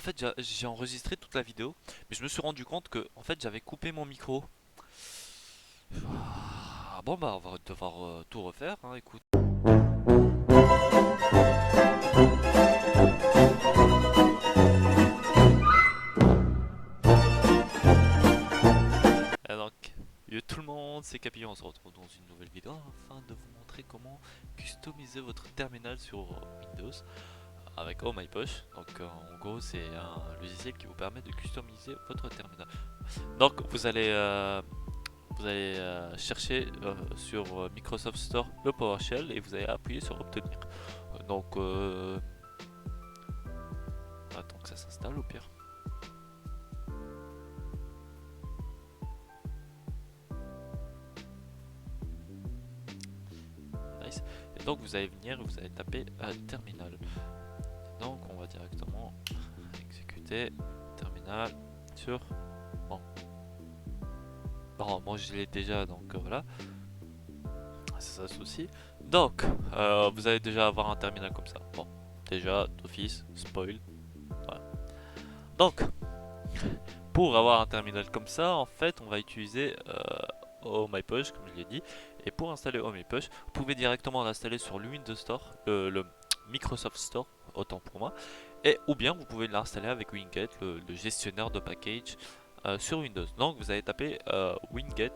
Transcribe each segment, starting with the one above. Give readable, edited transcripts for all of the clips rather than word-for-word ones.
fait, j'ai enregistré toute la vidéo, mais je me suis rendu compte que, en fait, j'avais coupé mon micro. Ah, bon, bah, on va devoir tout refaire, hein, écoute. Et donc, yo tout le monde, c'est Capillon, on se retrouve dans une nouvelle vidéo afin de vous montrer comment customiser votre terminal sur Windows avec Oh My Push. Donc, en gros, c'est un logiciel qui vous permet de customiser votre terminal. Donc, vous allez chercher sur Microsoft Store le PowerShell et vous allez appuyer sur obtenir. Donc, attends que ça s'installe au pire. Nice. Et donc, vous allez venir et vous allez taper terminal. Donc, on va directement exécuter terminal sur. Bon, bon moi je l'ai déjà donc voilà. C'est ça le souci. Donc, vous allez déjà avoir un terminal comme ça. Bon, déjà, d'office, spoil. Voilà. Donc, pour avoir un terminal comme ça, en fait, on va utiliser Oh My Push, comme je l'ai dit. Et pour installer Oh My Push, vous pouvez directement l'installer sur le Windows Store, le Microsoft Store, autant pour moi. Et ou bien vous pouvez l'installer avec Winget, le gestionnaire de package sur Windows. Donc vous allez taper Winget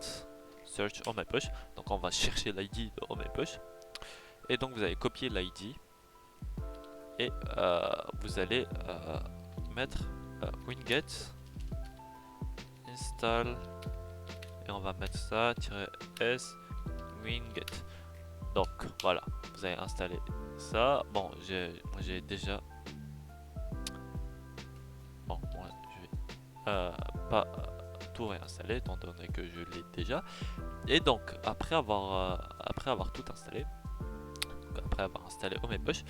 Search Oh My Push. Donc on va chercher l'ID de Oh My Push. Et donc vous allez copier l'ID et vous allez mettre Winget install et on va mettre ça -s winget. Donc voilà, vous allez installer ça. Bon, moi j'ai déjà. Bon, moi je vais pas tout réinstaller étant donné que je l'ai déjà. Et donc après avoir tout installé, donc après avoir installé OmePush,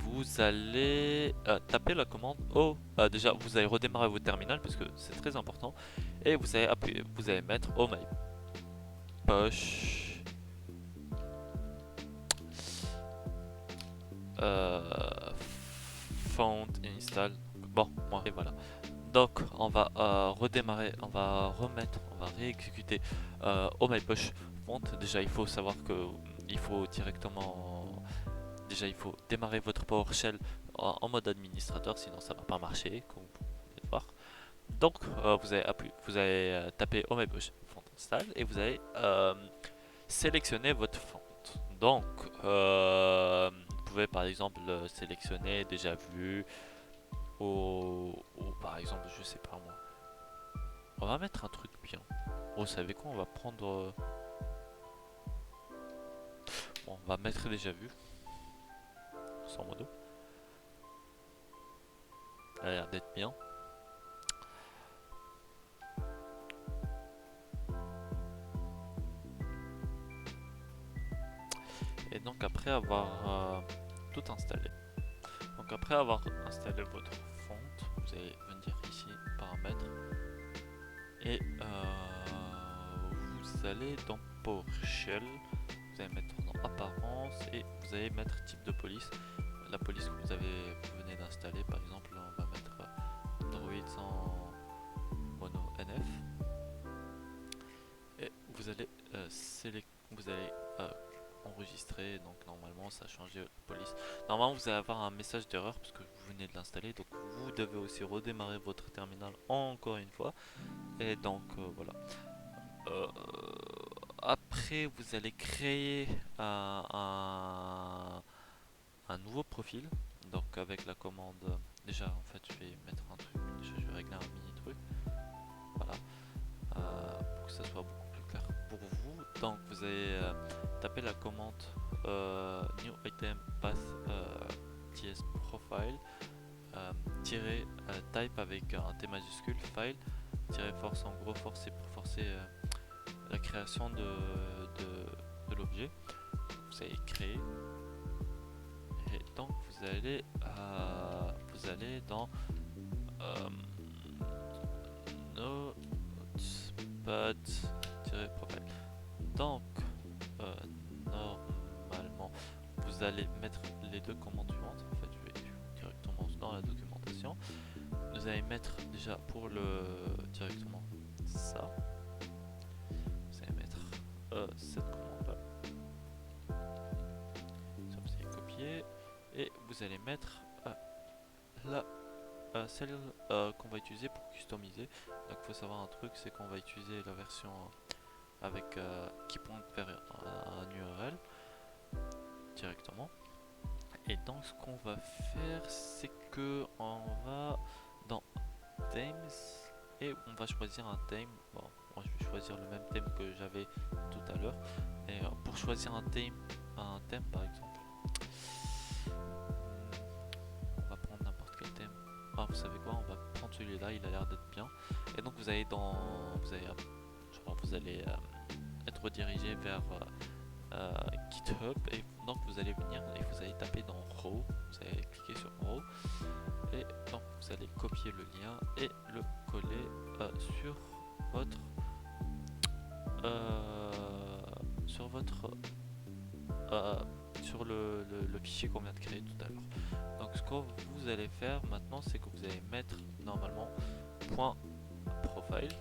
vous allez taper la commande O. Déjà, vous allez redémarrer votre terminal parce que c'est très important. Et vous allez appuyer, vous allez mettre OmePush found install. Bon, moi et voilà. Donc on va redémarrer, on va remettre, on va réexécuter Oh My Push font. Déjà il faut savoir que il faut directement, déjà il faut démarrer votre PowerShell en mode administrateur, sinon ça va pas marcher, comme vous pouvez le voir. Donc vous allez taper Oh My Push font install et vous allez sélectionner votre font. Donc vous pouvez par exemple sélectionner déjà vu ou par exemple je sais pas moi. On va mettre un truc bien. Oh, vous savez quoi? On va prendre. Bon, on va mettre déjà vu. Sans modo. Ça a l'air d'être bien. Et donc, après avoir tout installé. Donc, après avoir installé votre fonte, vous allez venir ici, paramètres. Et vous allez dans PowerShell. Vous allez mettre dans apparence et vous allez mettre type de police. La police que vous venez d'installer, par exemple, là, on va mettre Droid sans mono NF et vous allez vous allez enregistrer. Donc normalement ça a changé la police. Normalement vous allez avoir un message d'erreur parce que vous venez de l'installer, donc vous devez aussi redémarrer votre terminal encore une fois. Et donc voilà. Euh, Après vous allez créer un nouveau profil. Donc avec la commande, déjà en fait je vais mettre un truc, déjà je vais régler un mini truc, voilà, pour que ça soit beaucoup plus clair pour vous. Donc vous allez taper la commande new item path ts profile type avec un T majuscule file force, en gros force c'est pour forcer la création de l'objet. Vous allez créer et donc vous allez dans notepad-profile. Donc normalement vous allez mettre les deux commandes suivantes. En fait je vais directement dans la documentation. Vous vous allez mettre déjà pour le directement ça. Vous allez mettre cette commande là. Ça vous allez copier et vous allez mettre là celle qu'on va utiliser pour customiser. Donc il faut savoir un truc, c'est qu'on va utiliser la version avec qui pointe vers un URL directement. Et donc ce qu'on va faire, c'est que on va dans Themes et on va choisir un thème. Bon, moi je vais choisir le même thème que j'avais tout à l'heure. Et pour choisir un thème par exemple, on va prendre n'importe quel thème. Ah, vous savez quoi, on va prendre celui-là, il a l'air d'être bien. Et donc vous allez être redirigé vers GitHub et donc vous allez venir et vous allez taper dans Raw, vous allez cliquer sur Raw et donc vous allez copier le lien et le coller sur le fichier qu'on vient de créer tout à l'heure. Donc ce que vous allez faire maintenant, c'est que vous allez mettre normalement .profile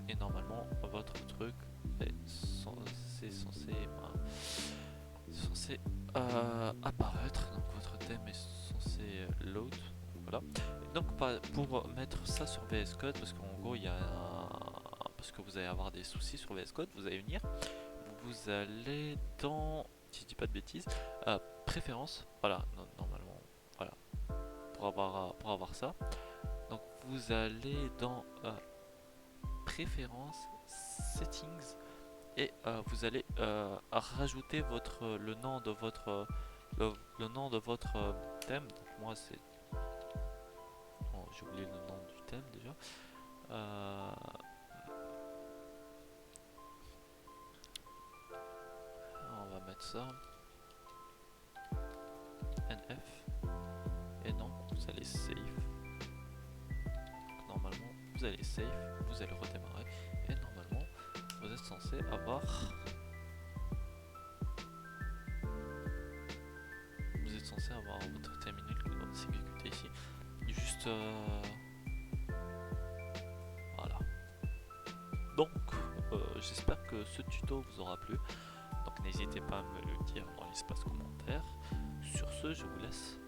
et normalement votre truc est censé apparaître. Donc votre thème est censé load. Voilà. Et donc pour mettre ça sur VS Code, parce qu'en gros parce que vous allez avoir des soucis sur VS Code, vous allez venir, vous allez dans, si je dis pas de bêtises, préférences. Voilà, normalement, voilà, pour avoir ça. Donc vous allez dans préférences, settings et vous allez rajouter le nom de votre thème. Donc moi c'est, oh, j'ai oublié le nom du thème déjà. On va mettre ça NF et donc vous allez save. Donc, normalement vous allez save, vous allez redémarrer et normalement vous êtes censé avoir votre terminal qui doit s'exécuter ici. Juste voilà. Donc j'espère que ce tuto vous aura plu. Donc n'hésitez pas à me le dire dans l'espace commentaire. Sur ce, je vous laisse.